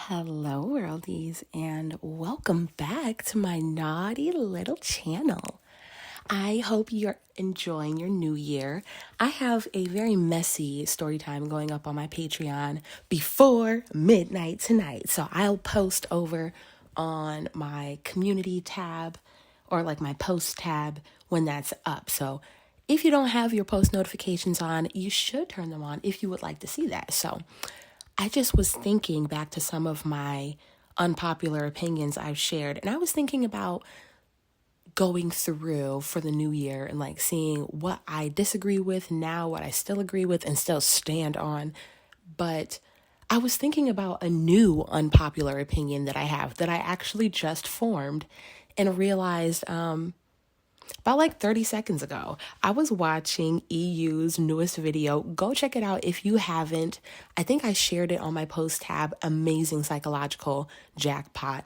Hello, worldies, and welcome back to my naughty little channel. I hope you're enjoying your new year. I have a very messy story time going up on my Patreon before midnight tonight. So I'll post over on my community tab or like my post tab when that's up. So if you don't have your post notifications on, you should turn them on if you would like to see that. So I just was thinking back to some of my unpopular opinions I've shared, and I was thinking about going through for the new year and like seeing what I disagree with now, what I still agree with and still stand on. But I was thinking about a new unpopular opinion that I have that I actually just formed and realized about like 30 seconds ago. I was watching EU's newest video. Go check it out if you haven't. I think I shared it on my post tab, Amazing Psychological Jackpot,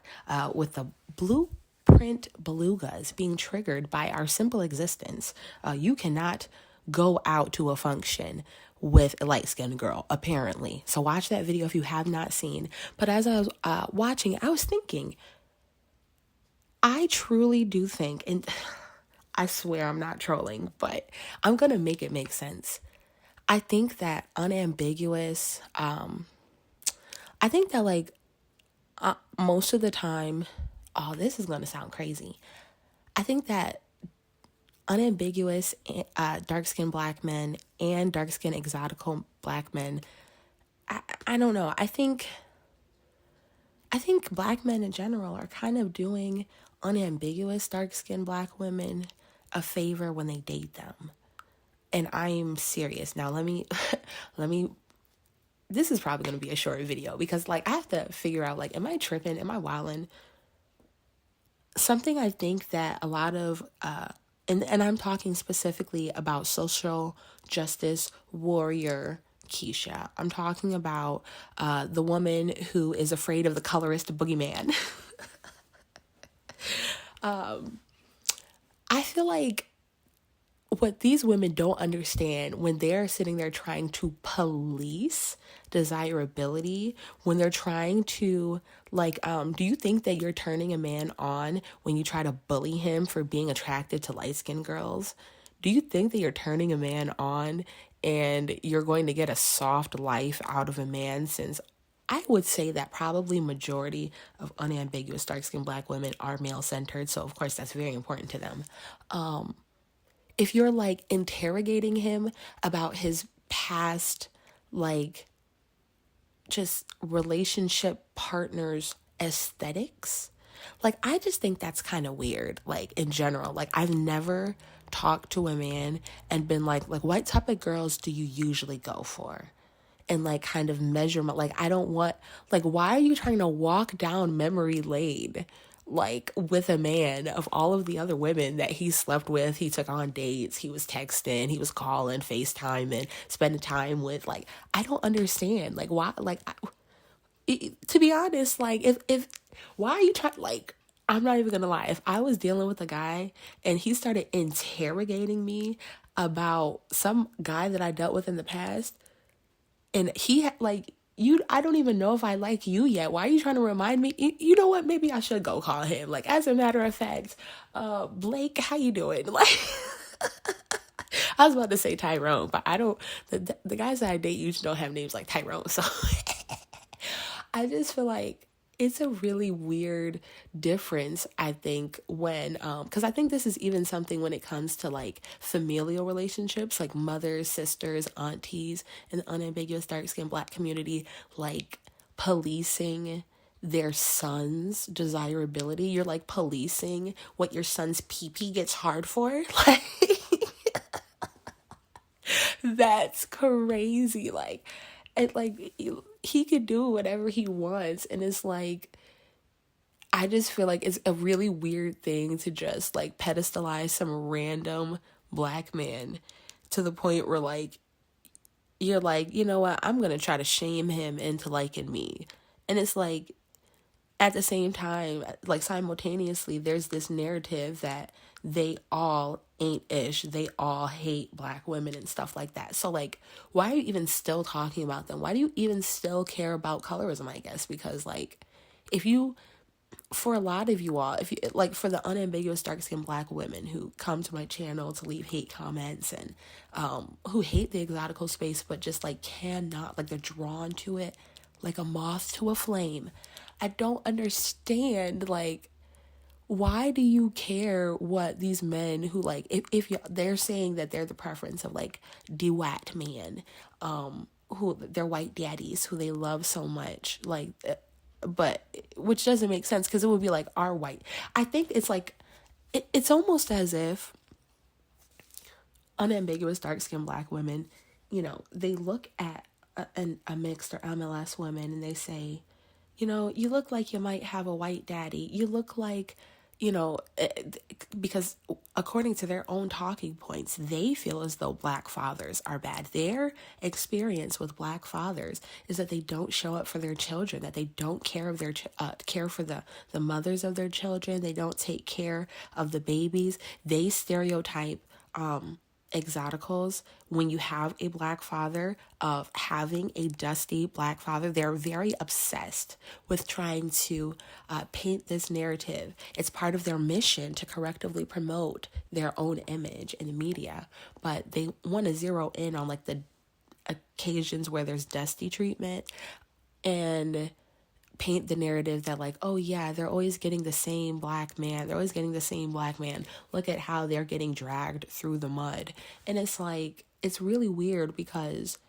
with the blueprint belugas being triggered by our simple existence. You cannot go out to a function with a light-skinned girl, apparently. So watch that video if you have not seen. But as I was watching, I was thinking, I truly do think, and I swear I'm not trolling, but I'm going to make it make sense. I think that unambiguous, I think that like most of the time, oh, this is going to sound crazy. I think that unambiguous dark-skinned black men and dark-skinned exotical black men, I don't know. I think black men in general are kind of doing unambiguous dark-skinned black women a favor when they date them. And I'm serious. Now let me this is probably going to be a short video because like I have to figure out like, am I tripping? Am I wilding? Something I think that a lot of and I'm talking specifically about social justice warrior Keisha. I'm talking about the woman who is afraid of the colorist boogeyman. I feel like what these women don't understand when they're sitting there trying to police desirability, when they're trying to like, do you think that you're turning a man on when you try to bully him for being attracted to light-skinned girls? Do you think that you're turning a man on and you're going to get a soft life out of a man, since I would say that probably majority of unambiguous dark-skinned black women are male-centered, so of course that's very important to them. If you're like interrogating him about his past, like just relationship partners' aesthetics, like I just think that's kind of weird. Like in general, like I've never talked to a man and been like what type of girls do you usually go for? And like kind of measurement, like I don't want, like why are you trying to walk down memory lane like with a man of all of the other women that he slept with, he took on dates, he was texting, he was calling, FaceTime, and spending time with? Like I don't understand, like why, like to be honest, like if why are you trying, like I'm not even gonna lie, if I was dealing with a guy and he started interrogating me about some guy that I dealt with in the past, and he had like, you, I don't even know if I like you yet. Why are you trying to remind me? You know what? Maybe I should go call him. Like, as a matter of fact, Blake, how you doing? Like, I was about to say Tyrone, but I don't, the guys that I date usually don't have names like Tyrone. So I just feel like it's a really weird difference, I think, when, because I think this is even something when it comes to like familial relationships, like mothers, sisters, aunties, and the unambiguous dark-skinned black community, like policing their son's desirability. You're like policing what your son's pee-pee gets hard for. Like, that's crazy. Like, and like he could do whatever he wants, and it's like, I just feel like it's a really weird thing to just like pedestalize some random black man to the point where like you're like, you know what, I'm gonna try to shame him into liking me. And it's like, at the same time, like simultaneously, there's this narrative that they all ain't ish. They all hate black women and stuff like that. So like, why are you even still talking about them? Why do you even still care about colorism, I guess? Because like, if you, for a lot of you all, if you like, for the unambiguous dark-skinned black women who come to my channel to leave hate comments and who hate the exotical space but just like cannot, like they're drawn to it like a moth to a flame, I don't understand, like, why do you care what these men who like, if you, they're saying that they're the preference of like the white man, who they're white daddies who they love so much, like, but which doesn't make sense because it would be like our white. I think it's like, it's almost as if unambiguous dark skinned black women, you know, they look at a mixed or MLS woman and they say, you know, you look like you might have a white daddy. You look like, you know, because according to their own talking points, they feel as though black fathers are bad. Their experience with black fathers is that they don't show up for their children, that they don't care of their care for the mothers of their children. They don't take care of the babies. They stereotype exoticals when you have a black father of having a dusty black father. They're very obsessed with trying to paint this narrative. It's part of their mission to correctively promote their own image in the media, but they want to zero in on like the occasions where there's dusty treatment and paint the narrative that like, oh yeah, they're always getting the same black man. They're always getting the same black man. Look at how they're getting dragged through the mud. And it's like, it's really weird because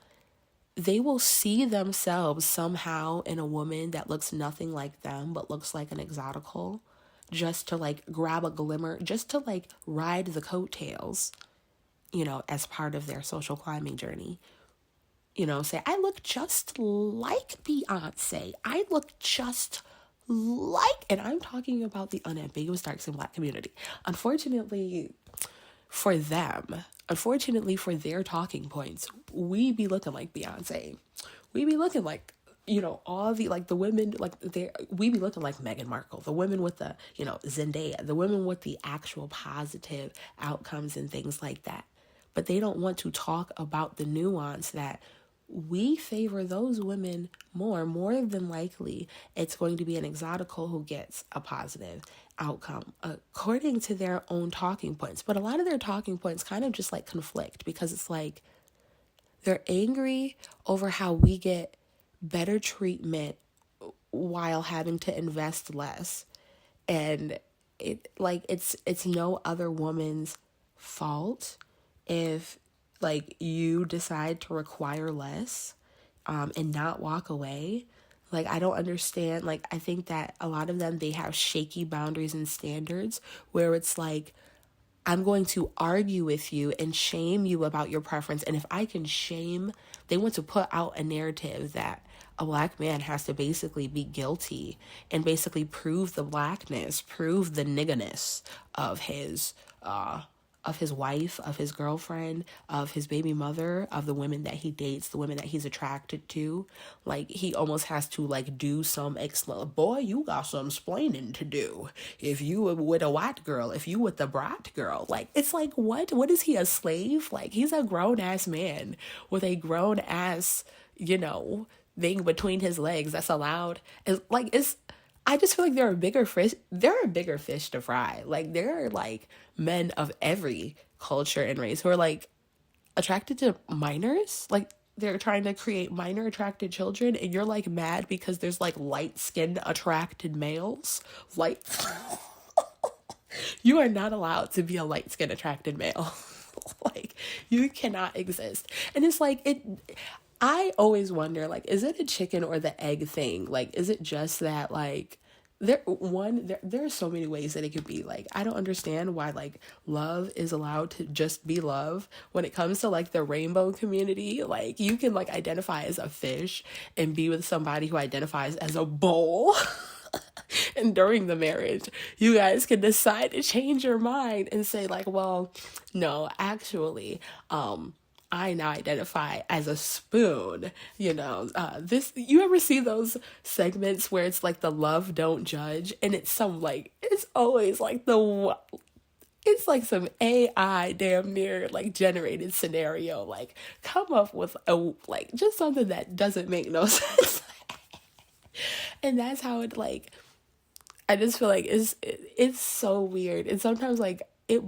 they will see themselves somehow in a woman that looks nothing like them, but looks like an exotical, just to like grab a glimmer, just to like ride the coattails, you know, as part of their social climbing journey. You know, say, I look just like Beyonce. I look just like, and I'm talking about the unambiguous dark skinned black community. Unfortunately for them, unfortunately for their talking points, we be looking like Beyonce. We be looking like, you know, all the, like the women, like we be looking like Meghan Markle, the women with the, you know, Zendaya, the women with the actual positive outcomes and things like that. But they don't want to talk about the nuance that we favor those women more than likely. It's going to be an exotical who gets a positive outcome according to their own talking points. But a lot of their talking points kind of just like conflict because it's like they're angry over how we get better treatment while having to invest less. And it's no other woman's fault if like you decide to require less and not walk away. Like, I don't understand. Like, I think that a lot of them, they have shaky boundaries and standards where it's like, I'm going to argue with you and shame you about your preference. And if I can shame, they want to put out a narrative that a black man has to basically be guilty and basically prove the blackness, prove the nigganess of his wife, of his girlfriend, of his baby mother, of the women that he dates, the women that he's attracted to. Like, he almost has to like do some boy, you got some splaining to do. If you with a white girl, if you with the bright girl, like, it's like, what is he, a slave? Like, he's a grown ass man with a grown ass, you know, thing between his legs that's allowed. I just feel like there are bigger fish to fry. Like, there are like men of every culture and race who are like attracted to minors. Like, they're trying to create minor attracted children, and you're like mad because there's like light skinned attracted males. Like, you are not allowed to be a light skinned attracted male. Like, you cannot exist. And it's like, I always wonder, like, is it a chicken or the egg thing? Like, is it just that, like, there are so many ways that it could be. Like, I don't understand why, like, love is allowed to just be love when it comes to, like, the rainbow community. Like, you can, like, identify as a fish and be with somebody who identifies as a bowl. And during the marriage, you guys can decide to change your mind and say, like, well, no, actually, I now identify as a spoon, you know. You ever see those segments where it's like the love don't judge, and it's always like it's like some AI damn near like generated scenario. Like come up with a like just something that doesn't make no sense. And that's how it like I just feel like it's so weird. And sometimes like it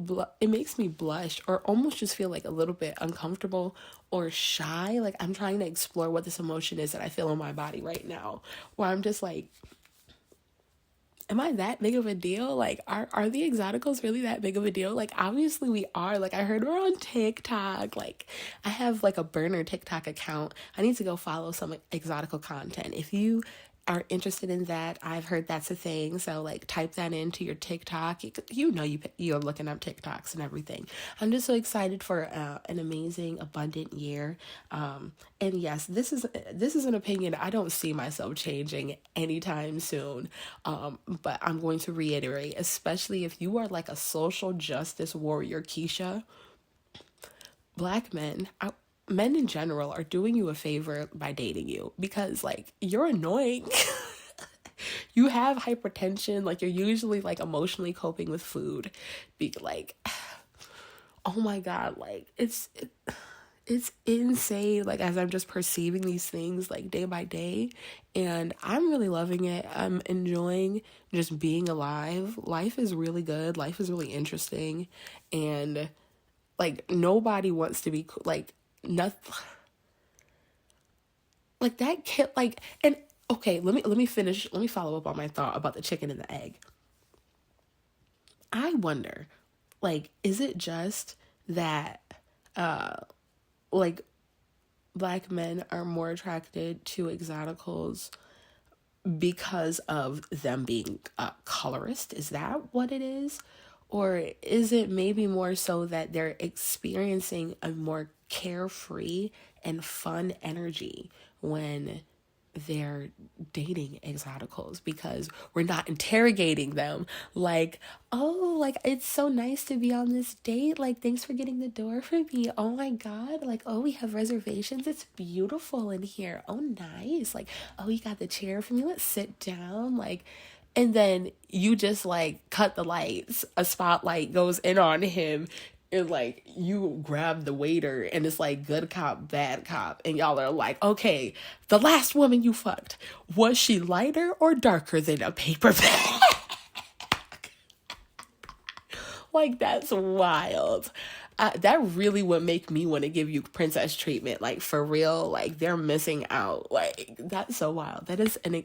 makes me blush or almost just feel like a little bit uncomfortable or shy. Like I'm trying to explore what this emotion is that I feel in my body right now. Where I'm just like, am I that big of a deal? Like, are the exoticals really that big of a deal? Like, obviously we are. Like, I heard we're on TikTok. Like, I have like a burner TikTok account. I need to go follow some exotical content. If you are interested in that, I've heard that's a thing. So like type that into your TikTok. You're looking up TikToks and everything. I'm just so excited for an amazing, abundant year. And yes, this is an opinion. I don't see myself changing anytime soon. But I'm going to reiterate, especially if you are like a social justice warrior, Keisha, black men in general are doing you a favor by dating you because like you're annoying. You have hypertension, like you're usually like emotionally coping with food. Be like, oh my god, like it's insane, like as I'm just perceiving these things like day by day, and I'm really loving it. I'm enjoying just being alive. Life is really good, life is really interesting, and like nobody wants to be like nothing like that kid like. And okay, let me follow up on my thought about the chicken and the egg. I wonder, like, is it just that like black men are more attracted to exoticals because of them being colorist? Is that what it is? Or is it maybe more so that they're experiencing a more carefree and fun energy when they're dating exoticals, because we're not interrogating them like, oh, like it's so nice to be on this date, like thanks for getting the door for me, oh my god, like oh we have reservations, it's beautiful in here, oh nice, like oh you got the chair for me, let's sit down, like, and then you just like cut the lights, a spotlight goes in on him, and like you grab the waiter and it's like good cop bad cop, and y'all are like, okay, the last woman you fucked, was she lighter or darker than a paper bag? Like that's wild. That really would make me want to give you princess treatment, like for real, like they're missing out, like that's so wild. That is an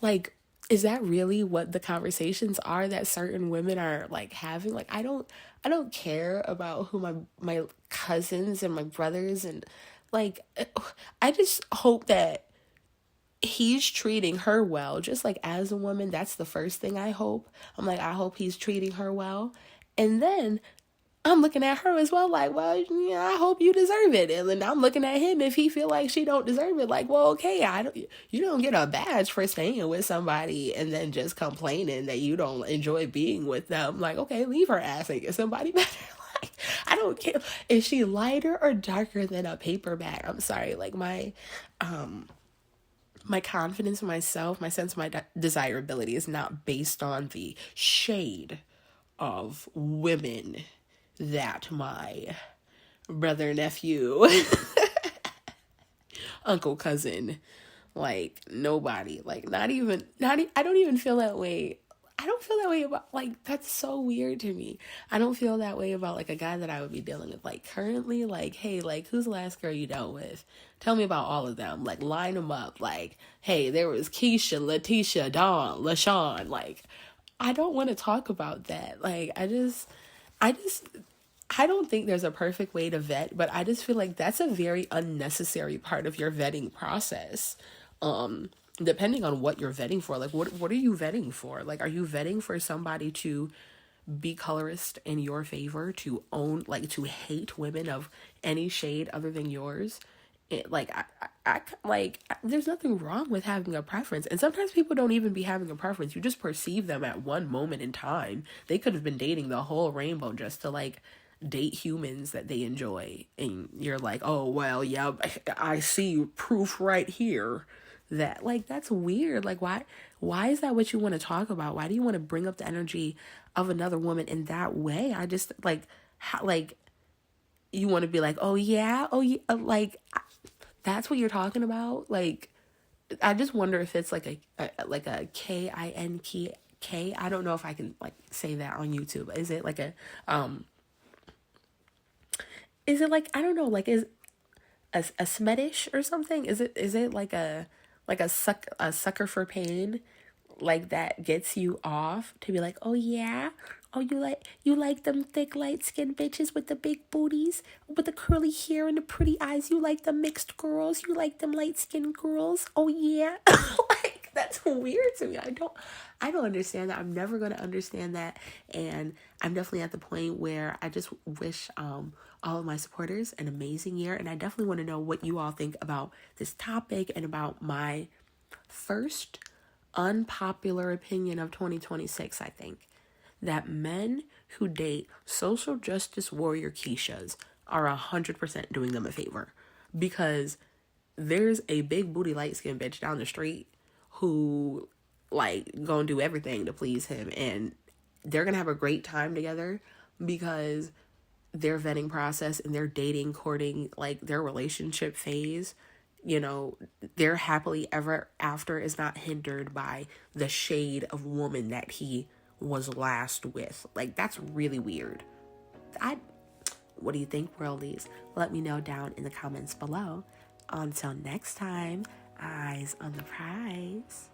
like, is that really what the conversations are that certain women are like having? Like I don't care about who my cousins and my brothers, and like I just hope that he's treating her well, just like as a woman. That's the first thing I hope. I'm like, I hope he's treating her well. And then I'm looking at her as well, like, well, yeah, I hope you deserve it. And then I'm looking at him, if he feel like she don't deserve it, like, well, okay, you don't get a badge for staying with somebody and then just complaining that you don't enjoy being with them. Like, okay, leave her ass and get somebody better. Like, I don't care. Is she lighter or darker than a paper bag? I'm sorry, like my confidence in myself, my sense of my desirability is not based on the shade of women that my brother, nephew, uncle, cousin, like nobody, like I don't even feel that way. I don't feel that way about, like, that's so weird to me. I don't feel that way about like a guy that I would be dealing with like currently, like, hey, like who's the last girl you dealt with? Tell me about all of them. Like line them up. Like, hey, there was Keisha, Letitia, Dawn, LaShawn. Like, I don't want to talk about that. Like, I just, I don't think there's a perfect way to vet, but I just feel like that's a very unnecessary part of your vetting process. Depending on what you're vetting for, like what are you vetting for? Like, are you vetting for somebody to be colorist in your favor, to own, like to hate women of any shade other than yours? Like like there's nothing wrong with having a preference, and sometimes people don't even be having a preference, you just perceive them at one moment in time. They could have been dating the whole rainbow just to like date humans that they enjoy, and you're like, oh well, yeah, I see proof right here that. Like, that's weird. Like, why is that what you want to talk about? Why do you want to bring up the energy of another woman in that way? I just like how, like, you want to be like, oh yeah, like that's what you're talking about. Like, I just wonder if it's like a KINK. I don't know if I can like say that on YouTube. Is it like a is it like, I don't know, like, is a Smedish or something? Is it like a sucker for pain, like that gets you off to be like, oh yeah, oh you like them thick light skinned bitches with the big booties, with the curly hair and the pretty eyes. You like the mixed girls. You like them light skinned girls. Oh yeah, like that's weird to me. I don't understand that. I'm never gonna understand that, and I'm definitely at the point where I just wish all of my supporters an amazing year, and I definitely want to know what you all think about this topic and about my first unpopular opinion of 2026. I think that men who date social justice warrior Keishas are 100% doing them a favor, because there's a big booty light skinned bitch down the street who like gonna do everything to please him, and they're gonna have a great time together because their vetting process and their dating, courting, like their relationship phase, their happily ever after is not hindered by the shade of woman that he was last with. Like, that's really weird. What do you think, worldies? Let me know down in the comments below. Until next time, eyes on the prize.